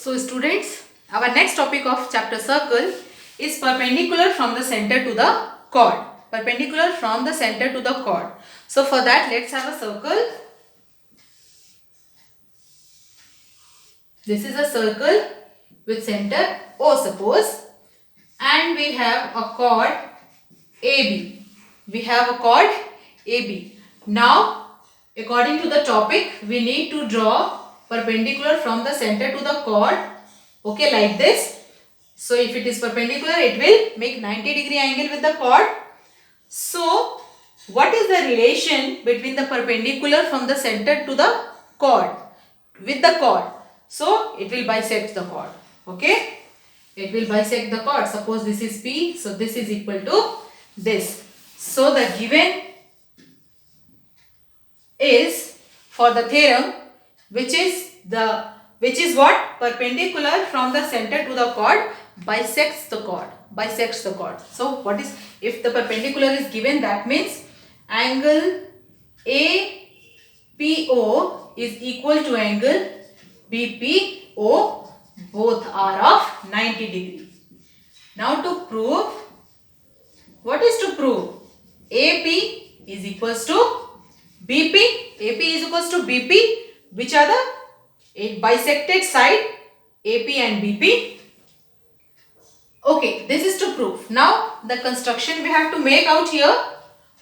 So students, our next topic of chapter circle is perpendicular from the center to the chord. Perpendicular from the center to the chord. So for that, let's have a circle. This is a circle with center O, suppose, and we have a chord AB. We have a chord AB. Now, according to the topic, we need to draw perpendicular from the center to the chord. Okay, like this. So, if it is perpendicular, it will make 90-degree angle with the chord. So, what is the relation between the perpendicular from the center to the chord with the chord? So, it will bisect the chord. Okay, it will bisect the chord. Suppose this is P, so this is equal to this. So, the given is for the theorem which is what? Perpendicular from the center to the chord bisects the chord. So what is, if the perpendicular is given, that means angle APO is equal to angle BPO, both are of 90 degree. Now to prove, what is to prove? AP is equals to BP. AP is equals to BP. Which are the bisected side? AP and BP. Okay, this is to prove. Now the construction we have to make out here.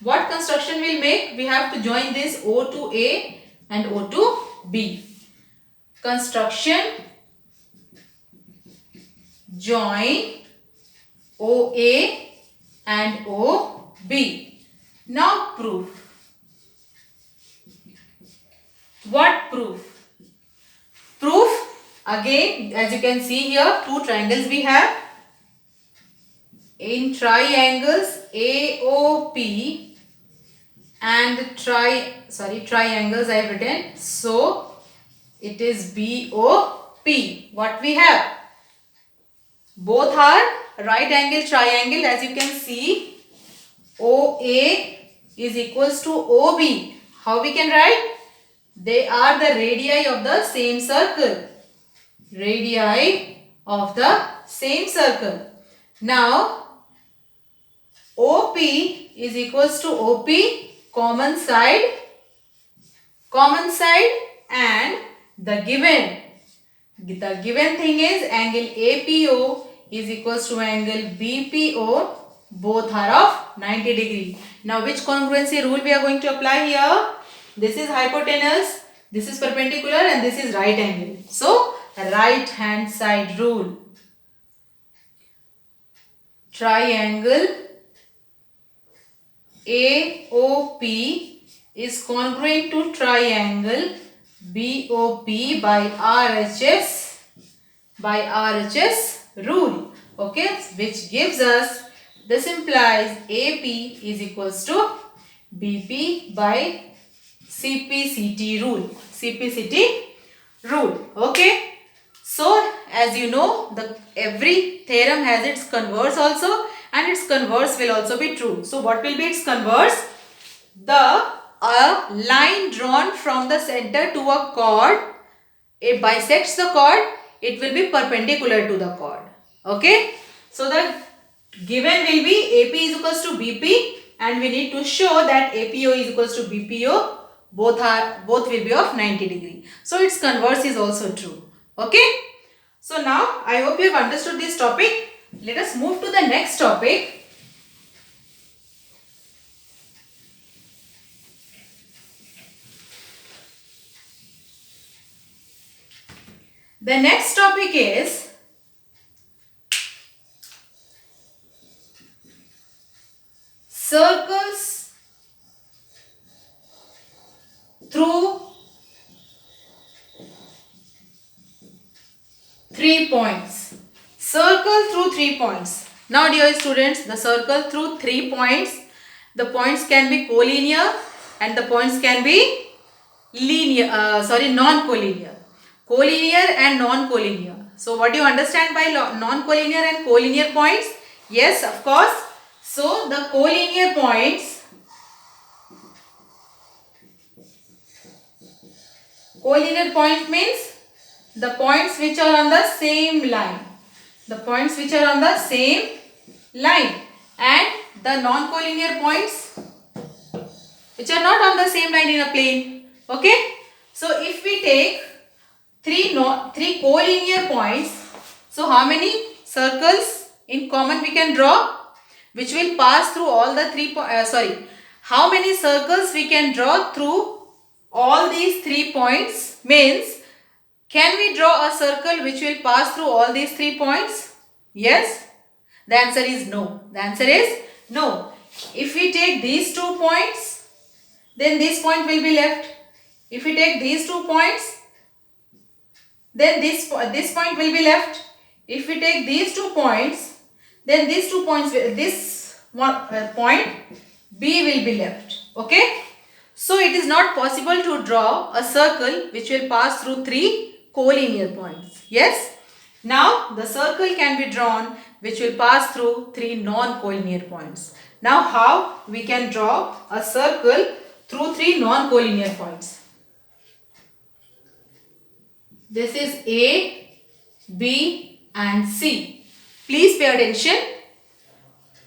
What construction we'll make? We have to join this O to A and O to B. Construction, join OA and OB. Now proof. What proof? Proof, again, as you can see here, two triangles we have. In triangles AOP and triangles I have written. So it is BOP. What we have? Both are right angle triangle, as you can see. OA is equals to OB. How we can write? They are the radii of the same circle. Radii of the same circle. Now, OP is equals to OP, common side, and the given thing is angle APO is equals to angle BPO, both are of 90 degree. Now, which congruency rule we are going to apply here? This is hypotenuse, this is perpendicular, and this is right angle. So, right hand side rule. Triangle AOP is congruent to triangle BOP by RHS rule. Okay, which gives us, this implies AP is equals to BP by CPCT rule. Okay. So, as you know, every theorem has its converse also, and its converse will also be true. So, what will be its converse? A line drawn from the center to a chord, it bisects the chord, it will be perpendicular to the chord. Okay. So, the given will be AP is equals to BP, and we need to show that APO is equals to BPO. Both will be of 90 degree. So, its converse is also true. Okay. So, now I hope you have understood this topic. Let us move to the next topic. The next topic is circles through 3 points. Circle through 3 points. Now, dear students, the circle through 3 points. The points can be collinear and the points can be non-collinear. Collinear and non-collinear. So, what do you understand by non-collinear and collinear points? Yes, of course. So, the collinear points, means the points which are on the same line. The points which are on the same line, and the non-collinear points which are not on the same line in a plane. Okay. So if we take three collinear points, so how many circles in common we can draw, which will pass through all the how many circles we can draw through all these 3 points? Means, can we draw a circle which will pass through all these 3 points? Yes? The answer is no. The answer is no. If we take these 2 points, then this point will be left. If we take these 2 points, then this point will be left. If we take these 2 points, then these 2 points, this one point B will be left. Okay? So it is not possible to draw a circle which will pass through 3 collinear points. Yes? Now the circle can be drawn which will pass through 3 non-collinear points. Now how we can draw a circle through 3 non-collinear points? This is A, B and C. Please pay attention.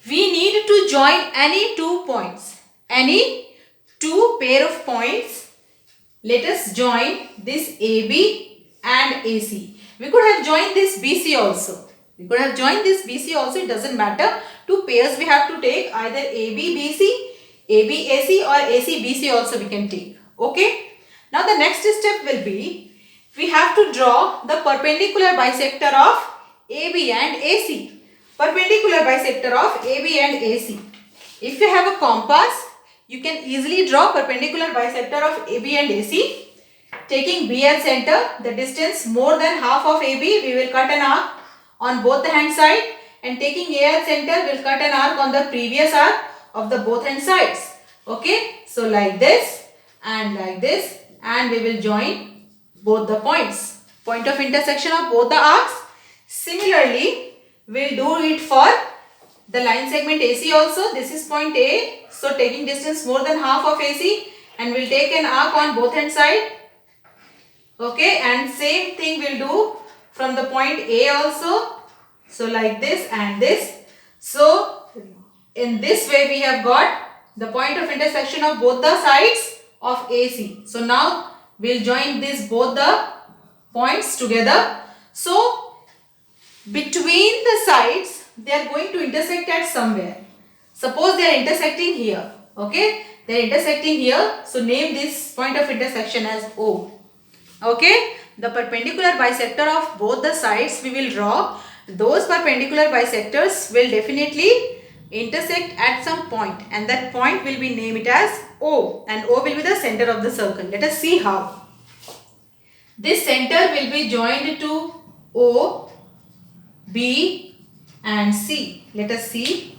We need to join any 2 points. Any 2 pair of points. Let us join this AB and AC. We could have joined this BC also. It doesn't matter. 2 pairs we have to take, either AB BC, AB AC or AC BC also we can take. Okay. Now the next step will be, we have to draw the perpendicular bisector of AB and AC. Perpendicular bisector of AB and AC. If you have a compass, you can easily draw perpendicular bisector of AB and AC. Taking B as center, the distance more than half of AB, we will cut an arc on both the hand side, and taking A as center, we will cut an arc on the previous arc of the both hand sides. Okay, so like this, and we will join both the points, point of intersection of both the arcs. Similarly, we will do it for the line segment AC also. This is point A, so taking distance more than half of AC, and we will take an arc on both hand side. Okay, and same thing we will do from the point A also. So like this and this. So in this way we have got the point of intersection of both the sides of AC. So now we will join both the points together. So between the sides, they are going to intersect at somewhere. Suppose they are intersecting here. Okay, they are intersecting here. So name this point of intersection as O. Okay, the perpendicular bisector of both the sides we will draw. Those perpendicular bisectors will definitely intersect at some point, and that point will be named as O, and O will be the center of the circle. Let us see how. This center will be joined to O, B and C. Let us see.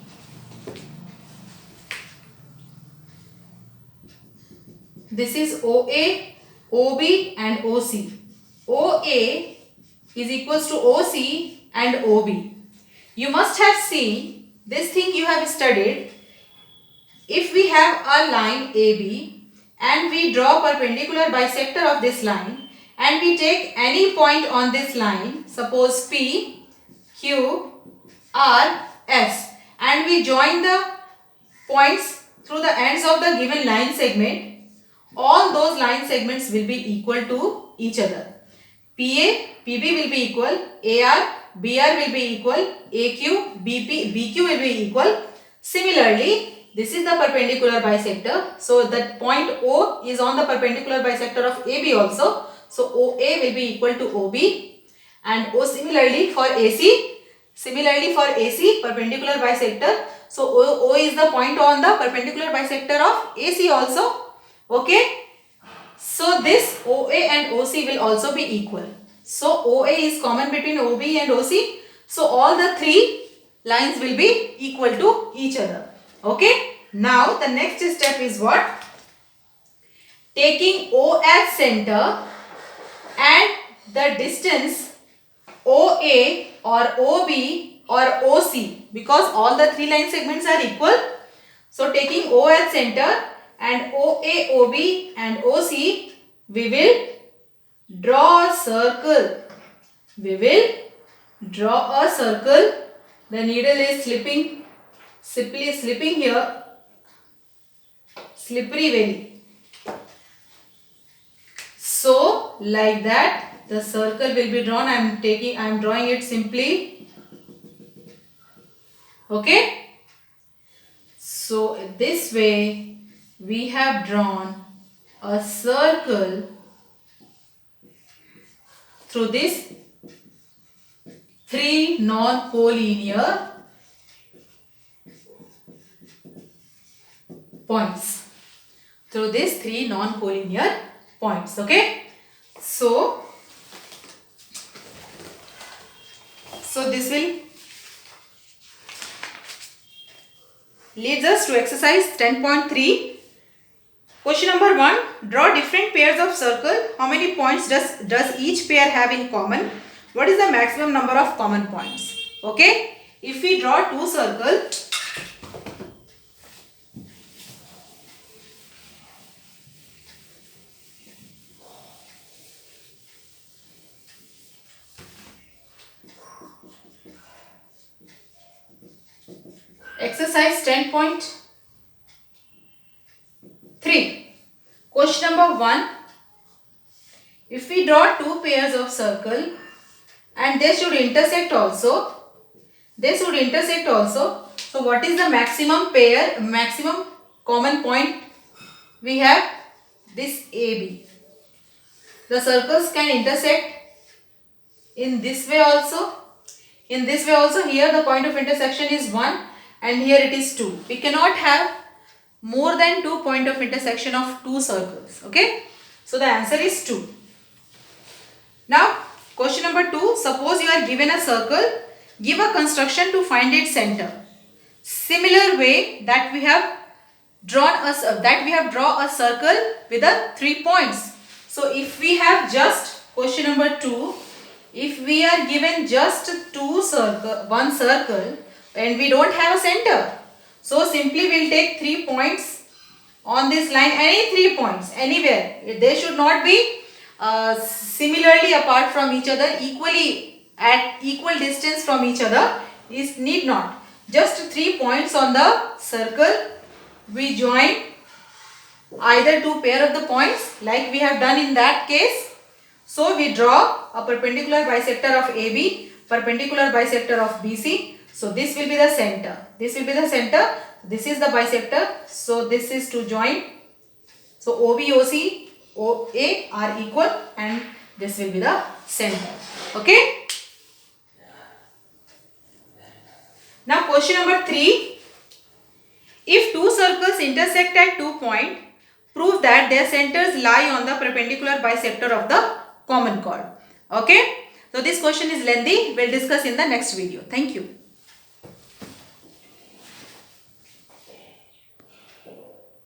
This is OA, OB and OC. OA is equals to OC and OB. You must have seen this thing, you have studied. If we have a line AB and we draw perpendicular bisector of this line, and we take any point on this line, suppose P, Q, R, S, and we join the points through the ends of the given line segment, all those line segments will be equal to each other. PA, PB will be equal, AR, BR will be equal, AQ, BP, BQ will be equal. Similarly, this is the perpendicular bisector. So that point O is on the perpendicular bisector of AB also. So OA will be equal to OB, and O similarly for AC. Similarly for AC, perpendicular bisector. So O is the point on the perpendicular bisector of AC also. Okay. So this OA and OC will also be equal. So OA is common between OB and OC. So all the 3 lines will be equal to each other. Okay. Now the next step is what? Taking O as center and the distance OA or OB or OC, because all the 3 line segments are equal. So taking O as center and OA, OB and OC, we will draw a circle. We will draw a circle. The needle is simply slipping here. Slippery very. So like that the circle will be drawn. I am drawing it simply. Okay. So this way we have drawn a circle through this 3 non-collinear points. Through these 3 non-collinear points. Okay. So this will leads us to exercise 10.3. Question number 1. Draw different pairs of circle. How many points does each pair have in common? What is the maximum number of common points? Okay. If we draw 2 circles, exercise 10.3. Question number 1. If we draw 2 pairs of circle and they should intersect also. So what is the maximum common point? We have this AB. The circles can intersect in this way also. In this way also. Here the point of intersection is 1 and here it is 2. We cannot have more than 2 point of intersection of 2 circles. Okay. So the answer is 2. Now question number 2. Suppose you are given a circle. Give a construction to find its center. Similar way that we have drawn a circle with a 3 points. So if we have just question number 2. If we are given just one circle and we don't have a center. So simply we will take 3 points on this line. Any 3 points anywhere. They should not be similarly apart from each other, equally at equal distance from each other. Is need not. Just 3 points on the circle. We join either 2 pair of the points like we have done in that case. So we draw a perpendicular bisector of AB, perpendicular bisector of BC. So this will be the center. This will be the center. This is the bisector. So this is to join. So OB, OC, OA are equal and this will be the center. Okay. Now question number 3. If 2 circles intersect at 2 points, prove that their centers lie on the perpendicular bisector of the common chord. Okay. So this question is lengthy. We'll discuss in the next video. Thank you.